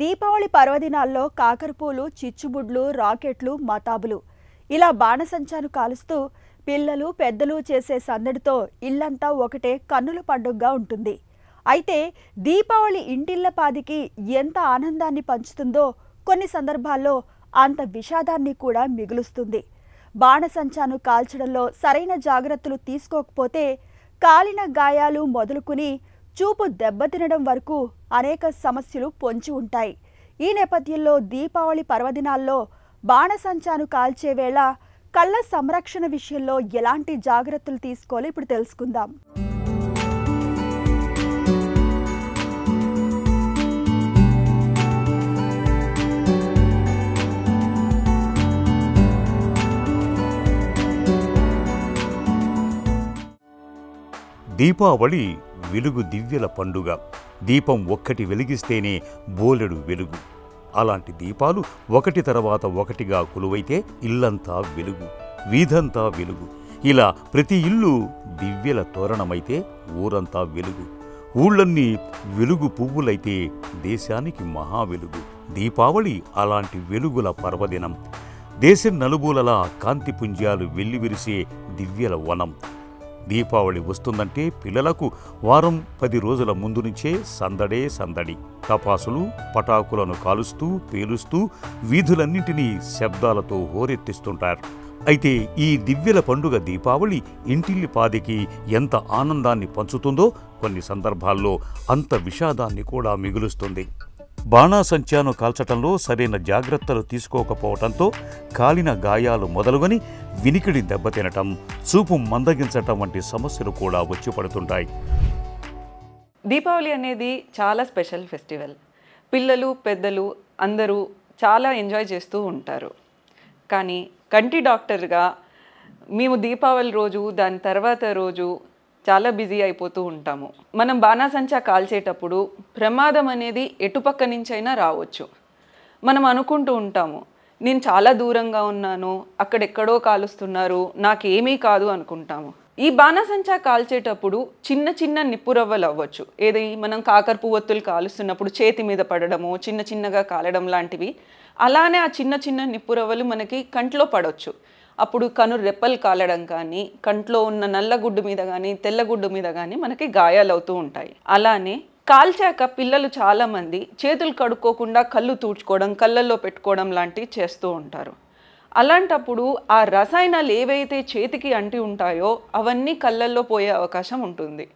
దీపావళి పర్వదినాల్లో కాకరపూలు, చిచ్చుబుడ్లు, రాకెట్లు, మతాబులు ఇలా బాణసంచాను కాలుస్తూ పిల్లలు, పెద్దలు చేసే సందడితో ఇల్లంతా ఒకటే కన్నుల పండుగగా ఉంటుంది. అయితే దీపావళి ఇంటిల్లపాదికి ఎంత ఆనందాన్ని పంచుతుందో కొన్ని సందర్భాల్లో అంత విషాదాన్ని కూడా మిగులుస్తుంది. బాణసంచాను కాల్చడంలో సరైన జాగ్రత్తలు తీసుకోకపోతే కాలిన గాయాలు మొదలుకుని చూపు దెబ్బతినడం వరకు అనేక సమస్యలు పొంచి ఉంటాయి. ఈ నేపథ్యంలో దీపావళి పర్వదినాల్లో బాణసంచాను కాల్చే వేళ కళ్ళ సంరక్షణ విషయంలో ఎలాంటి జాగ్రత్తలు తీసుకోవాలో ఇప్పుడు తెలుసుకుందాం. దీపావళి వెలుగు దివ్యల పండుగ. దీపం ఒక్కటి వెలిగిస్తేనే బోలెడు వెలుగు. అలాంటి దీపాలు ఒకటి తర్వాత ఒకటిగా కొలువైతే ఇల్లంతా వెలుగు, వీధంతా వెలుగు. ఇలా ప్రతి ఇల్లు దివ్యల తోరణమైతే ఊరంతా వెలుగు. ఊళ్ళన్నీ వెలుగు పువ్వులైతే దేశానికి మహా వెలుగు. దీపావళి అలాంటి వెలుగుల పర్వదినం. దేశం నలుమూలలా కాంతిపుంజాలు వెల్లివిరిసే దివ్యల వనం. దీపావళి వస్తుందంటే పిల్లలకు వారం 10 రోజుల ముందు నుంచే సందడే సందడి. టపాసులు, పటాకులను కాలుస్తూ పేలుస్తూ వీధులన్నింటినీ శబ్దాలతో హోరెత్తిస్తుంటారు. అయితే ఈ దివ్యల పండుగ దీపావళి ఇంటిల్లిపాదికి ఎంత ఆనందాన్ని పంచుతుందో కొన్ని సందర్భాల్లో అంత విషాదాన్ని కూడా మిగులుస్తుంది. బాణాసంచాను కాల్చటంలో సరైన జాగ్రత్తలు తీసుకోకపోవటంతో కాలిన గాయాలు మొదలుగని వినికిడి దెబ్బతినటం, చూపు మందగించటం వంటి సమస్యలు కూడా వచ్చి పడుతుంటాయి. దీపావళి అనేది చాలా స్పెషల్ ఫెస్టివల్. పిల్లలు, పెద్దలు అందరూ చాలా ఎంజాయ్ చేస్తూ ఉంటారు. కానీ కంటి డాక్టర్గా మేము దీపావళి రోజు, దాని తర్వాత రోజు చాలా బిజీ అయిపోతూ ఉంటాము. మనం బాణాసంచా కాల్చేటప్పుడు ప్రమాదం అనేది ఎటుపక్క నుంచైనా రావచ్చు. మనం అనుకుంటూ ఉంటాము, నేను చాలా దూరంగా ఉన్నాను, అక్కడెక్కడో కాలుస్తున్నారు, నాకేమీ కాదు అనుకుంటాము. ఈ బాణాసంచా కాల్చేటప్పుడు చిన్న చిన్న నిప్పురవ్వలు అవ్వచ్చు. ఏది మనం కాకర పువ్వొత్తులు కాలుస్తున్నప్పుడు చేతి మీద పడడము, చిన్న చిన్నగా కాలడం లాంటివి. అలానే ఆ చిన్న చిన్న నిప్పురవ్వలు మనకి కంట్లో పడవచ్చు. అప్పుడు కను రెప్పలు కాలడం కానీ, కంట్లో ఉన్న నల్లగుడ్డు మీద కానీ, తెల్లగుడ్డు మీద కానీ మనకి గాయాలవుతూ ఉంటాయి. అలానే కాల్చాక పిల్లలు చాలామంది చేతులు కడుక్కోకుండా కళ్ళు తూడ్చుకోవడం, కళ్ళల్లో పెట్టుకోవడం లాంటివి చేస్తూ ఉంటారు. అలాంటప్పుడు ఆ రసాయనాలు ఏవైతే చేతికి అంటి ఉంటాయో అవన్నీ కళ్ళల్లో పోయే అవకాశం ఉంటుంది.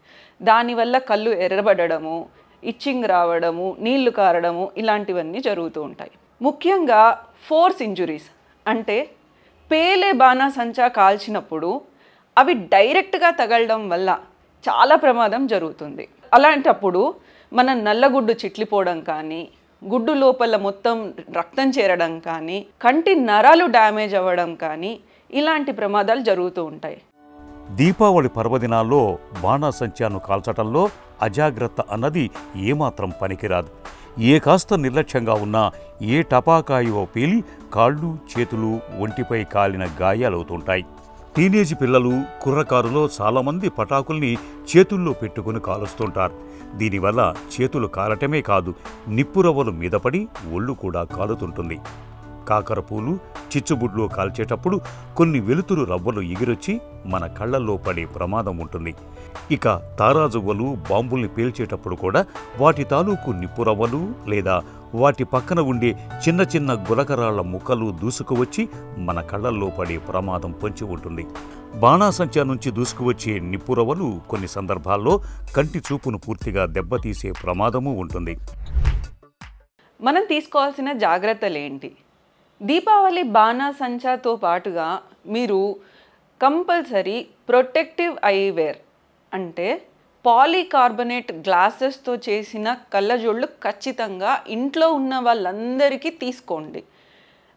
దానివల్ల కళ్ళు ఎర్రబడము, ఇచ్చింగ్ రావడము, నీళ్లు కారడము ఇలాంటివన్నీ జరుగుతూ ఉంటాయి. ముఖ్యంగా ఫోర్స్ ఇంజురీస్ అంటే పేలే బాణాసంచా కాల్చినప్పుడు అవి డైరెక్ట్గా తగలడం వల్ల చాలా ప్రమాదం జరుగుతుంది. అలాంటప్పుడు మన నల్లగుడ్డు చిట్లిపోవడం కానీ, గుడ్డు లోపల మొత్తం రక్తం చేరడం కానీ, కంటి నరాలు డ్యామేజ్ అవ్వడం కానీ ఇలాంటి ప్రమాదాలు జరుగుతూ ఉంటాయి. దీపావళి పర్వదినాల్లో బాణాసంచాను కాల్చటంలో అజాగ్రత్త అన్నది ఏమాత్రం పనికిరాదు. ఏ కాస్త నిర్లక్ష్యంగా ఉన్నా ఏ టపాకాయో పేలి కాళ్ళు, చేతులు, ఒంటిపై కాలిన గాయాలవుతుంటాయి. టీనేజ్ పిల్లలు, కుర్రకారులో చాలామంది పటాకుల్ని చేతుల్లో పెట్టుకుని కాలుస్తుంటారు. దీనివల్ల చేతులు కాలటమే కాదు, నిప్పురవ్వలు మీదపడి ఒళ్ళు కూడా కాలుతుంటుంది. కాకరపూలు, చిచ్చుబుడ్లు కాల్చేటప్పుడు కొన్ని వెలుతురు రవ్వలు ఎగిరొచ్చి మన కళ్లల్లో పడే ప్రమాదం ఉంటుంది. ఇక తారాజువ్వలు, బాంబుల్ని పేల్చేటప్పుడు కూడా వాటి తాలూకు నిప్పురవ్వలు లేదా వాటి పక్కన ఉండే చిన్న చిన్న గులకరాళ్ల ముక్కలు దూసుకువచ్చి మన కళ్లల్లో పడే ప్రమాదం పొంచి ఉంటుంది. బాణాసంచా నుంచి దూసుకువచ్చే నిప్పురవ్వలు కొన్ని సందర్భాల్లో కంటి చూపును పూర్తిగా దెబ్బతీసే ప్రమాదమూ ఉంటుంది. మనం తీసుకోవాల్సిన జాగ్రత్తలు ఏంటి? దీపావళి బాణాసంచాతో పాటుగా మీరు కంపల్సరీ ప్రొటెక్టివ్ ఐవేర్ అంటే పాలీకార్బోనేట్ గ్లాసెస్తో చేసిన కళ్ళజోళ్ళు ఖచ్చితంగా ఇంట్లో ఉన్న వాళ్ళందరికీ తీసుకోండి.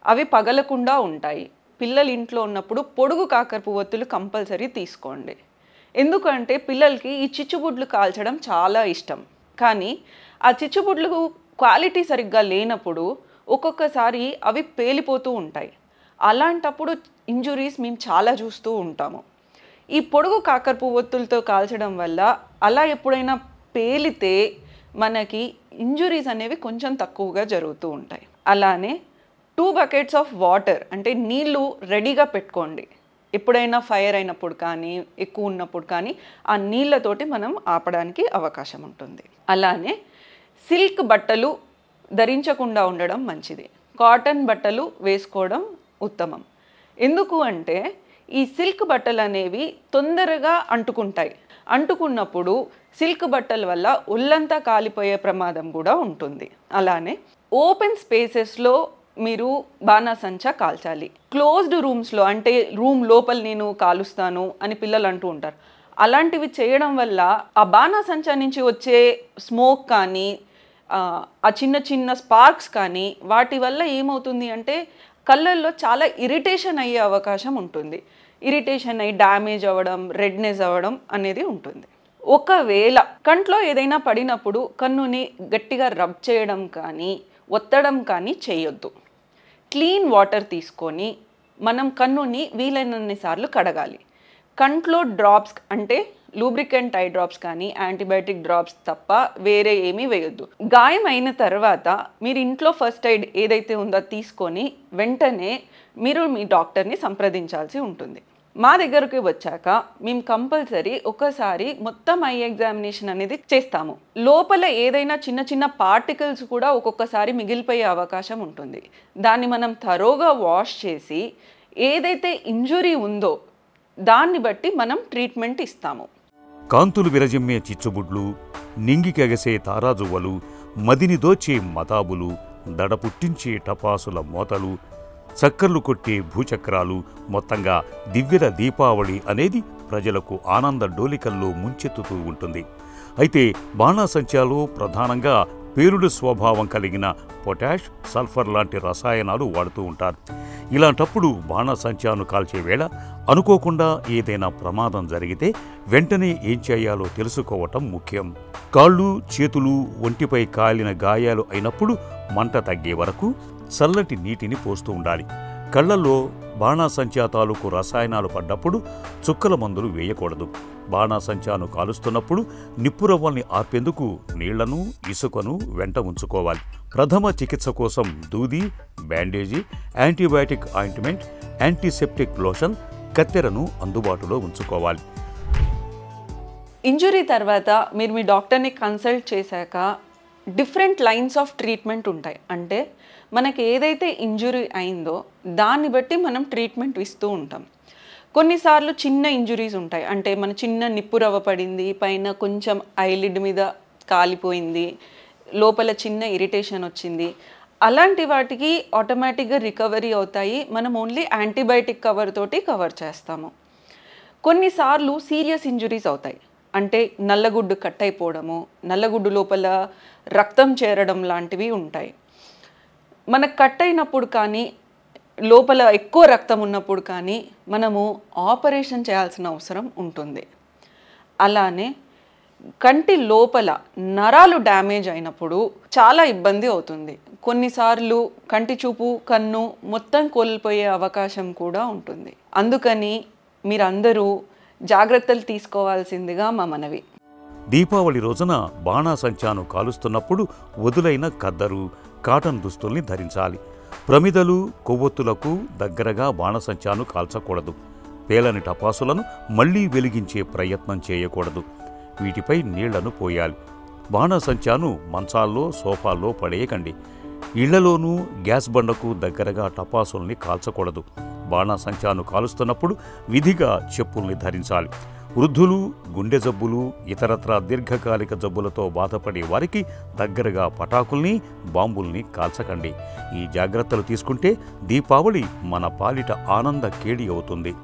అవి పగలకుండా ఉంటాయి. పిల్లలు ఇంట్లో ఉన్నప్పుడు పొడుగు కాకర పువ్వొత్తులు కంపల్సరీ తీసుకోండి. ఎందుకంటే పిల్లలకి ఈ చిచ్చుబుడ్లు కాల్చడం చాలా ఇష్టం. కానీ ఆ చిచ్చుబుడ్లు క్వాలిటీ సరిగ్గా లేనప్పుడు ఒక్కొక్కసారి అవి పేలిపోతూ ఉంటాయి. అలాంటప్పుడు ఇంజురీస్ మేము చాలా చూస్తూ ఉంటాము. ఈ పొడుగు కాకర పువ్వొత్తులతో కాల్చడం వల్ల అలా ఎప్పుడైనా పేలితే మనకి ఇంజురీస్ అనేవి కొంచెం తక్కువగా జరుగుతూ ఉంటాయి. అలానే 2 buckets ఆఫ్ వాటర్ అంటే నీళ్ళు రెడీగా పెట్టుకోండి. ఎప్పుడైనా ఫైర్ అయినప్పుడు కానీ ఎక్కువ ఉన్నప్పుడు కానీ ఆ నీళ్ళతోటి మనం ఆపడానికి అవకాశం ఉంటుంది. అలానే సిల్క్ బట్టలు ధరించకుండా ఉండడం మంచిది. కాటన్ బట్టలు వేసుకోవడం ఉత్తమం. ఎందుకు అంటే ఈ సిల్క్ బట్టలు అనేవి తొందరగా అంటుకుంటాయి. అంటుకున్నప్పుడు సిల్క్ బట్టల వల్ల ఒళ్ళంతా కాలిపోయే ప్రమాదం కూడా ఉంటుంది. అలానే ఓపెన్ స్పేసెస్లో మీరు బాణాసంచా కాల్చాలి. క్లోజ్డ్ రూమ్స్లో అంటే రూమ్ లోపల నేను కాలుస్తాను అని పిల్లలు అంటూ ఉంటారు. అలాంటివి చేయడం వల్ల ఆ బాణాసంచా నుంచి వచ్చే స్మోక్ కానీ ఆ చిన్న చిన్న స్పార్క్స్ కానీ వాటి వల్ల ఏమవుతుంది అంటే కళ్ళల్లో చాలా ఇరిటేషన్ అయ్యే అవకాశం ఉంటుంది. ఇరిటేషన్ అయ్యి డ్యామేజ్ అవ్వడం, రెడ్నెస్ అవ్వడం అనేది ఉంటుంది. ఒకవేళ కంట్లో ఏదైనా పడినప్పుడు కన్నుని గట్టిగా రబ్ చేయడం కానీ ఒత్తడం కానీ చేయొద్దు. క్లీన్ వాటర్ తీసుకొని మనం కన్నుని వీలైనన్ని సార్లు కడగాలి. కంట్లో డ్రాప్స్ అంటే లూబ్రికెంట్ ఐ డ్రాప్స్ కానీ యాంటీబయాటిక్ డ్రాప్స్ తప్ప వేరే ఏమీ వేయొద్దు. గాయం అయిన తర్వాత మీరు ఇంట్లో ఫస్ట్ ఎయిడ్ ఏదైతే ఉందో తీసుకొని వెంటనే మీరు మీ డాక్టర్ని సంప్రదించాల్సి ఉంటుంది. మా దగ్గరకు వచ్చాక మేము కంపల్సరీ ఒకసారి మొత్తం ఐ ఎగ్జామినేషన్ అనేది చేస్తాము. లోపల ఏదైనా చిన్న చిన్న పార్టికల్స్ కూడా ఒక్కొక్కసారి మిగిలిపోయే అవకాశం ఉంటుంది. దాన్ని మనం థరోగా వాష్ చేసి ఏదైతే ఇంజురీ ఉందో దాన్ని బట్టి మనం ట్రీట్మెంట్ ఇస్తాము. కాంతులు విరజిమ్మే చిచ్చుబుడ్లు, నింగికెగసే తారాజువ్వలు, మదిని దోచే మతాబులు, దడ పుట్టించే టపాసుల మోతలు, చక్కర్లు కొట్టే భూచక్రాలు, మొత్తంగా దివ్యల దీపావళి అనేది ప్రజలకు ఆనంద డోలికల్లో ముంచెత్తుతూ ఉంటుంది. అయితే బాణాసంచాలో ప్రధానంగా పేలుడు స్వభావం కలిగిన పొటాష్, సల్ఫర్ లాంటి రసాయనాలు వాడుతూ ఉంటారు. ఇలాంటప్పుడు బాణాసంచాను కాల్చే వేళ అనుకోకుండా ఏదైనా ప్రమాదం జరిగితే వెంటనే ఏం చేయాలో తెలుసుకోవటం ముఖ్యం. కాళ్ళు, చేతులు, ఒంటిపై కాలిన గాయాలు అయినప్పుడు మంట తగ్గే వరకు చల్లటి నీటిని పోస్తూ ఉండాలి. కళ్లల్లో బాణాసంచా తాలూకు రసాయనాలు పడ్డప్పుడు చుక్కల మందులు వేయకూడదు. బాణాసంచాను కాలుస్తున్నప్పుడు నిప్పురవ్వల్ని ఆర్పేందుకు నీళ్లను, ఇసుకను వెంట ఉంచుకోవాలి. ప్రథమ చికిత్స కోసం దూది, బ్యాండేజీ, యాంటీబయాటిక్ ఆయింట్మెంట్, యాంటీసెప్టిక్ లోషన్, కత్తెరను అందుబాటులో ఉంచుకోవాలి. ఇంజురీ తర్వాత మీరు మీ డాక్టర్ని కన్సల్ట్ చేశాక డిఫరెంట్ లైన్స్ ఆఫ్ ట్రీట్మెంట్ ఉంటాయి. అంటే మనకి ఏదైతే ఇంజురీ అయిందో దాన్ని బట్టి మనం ట్రీట్మెంట్ ఇస్తూ ఉంటాం. కొన్నిసార్లు చిన్న ఇంజురీస్ ఉంటాయి. అంటే మన చిన్న నిప్పురవ్వ పడింది, పైన కొంచెం ఐలిడ్ మీద కాలిపోయింది, లోపల చిన్న ఇరిటేషన్ వచ్చింది. అలాంటి వాటికి ఆటోమేటిక్గా రికవరీ అవుతాయి. మనం ఓన్లీ యాంటీబయాటిక్ కవర్ తోటి కవర్ చేస్తాము. కొన్నిసార్లు సీరియస్ ఇంజురీస్ అవుతాయి. అంటే నల్లగుడ్డు కట్ అయిపోవడము, నల్లగుడ్డు లోపల రక్తం చేరడం లాంటివి ఉంటాయి. మనకు కట్ అయినప్పుడు కానీ లోపల ఎక్కువ రక్తం ఉన్నప్పుడు కానీ మనము ఆపరేషన్ చేయాల్సిన అవసరం ఉంటుంది. అలానే కంటి లోపల నరాలు డ్యామేజ్ అయినప్పుడు చాలా ఇబ్బంది అవుతుంది. కొన్నిసార్లు కంటి చూపు, కన్ను మొత్తం కోల్పోయే అవకాశం కూడా ఉంటుంది. అందుకని మీరందరూ జాగ్రత్తలు తీసుకోవాల్సిందిగా మా మనవి. దీపావళి రోజున బాణాసంచాను కాలుస్తున్నప్పుడు వదులైన కద్దరు, కాటన్ దుస్తుల్ని ధరించాలి. ప్రమిదలు, కొవ్వొత్తులకు దగ్గరగా బాణసంచాను కాల్చకూడదు. పేలని టపాసులను మళ్లీ వెలిగించే ప్రయత్నం చేయకూడదు. వీటిపై నీళ్లను పోయాలి. బాణసంచాను మంచాల్లో, సోఫాల్లో పడేయకండి. ఇళ్లలోనూ గ్యాస్ బండకు దగ్గరగా టపాసుల్ని కాల్చకూడదు. బాణసంచాను కాలుస్తున్నప్పుడు విధిగా చెప్పుల్ని ధరించాలి. వృద్ధులు, గుండె జబ్బులు, ఇతరత్రా దీర్ఘకాలిక జబ్బులతో బాధపడే వారికి దగ్గరగా పటాకుల్ని, బాంబుల్ని కాల్చకండి. ఈ జాగ్రత్తలు తీసుకుంటే దీపావళి మన పాలిట ఆనంద కేడి అవుతుంది.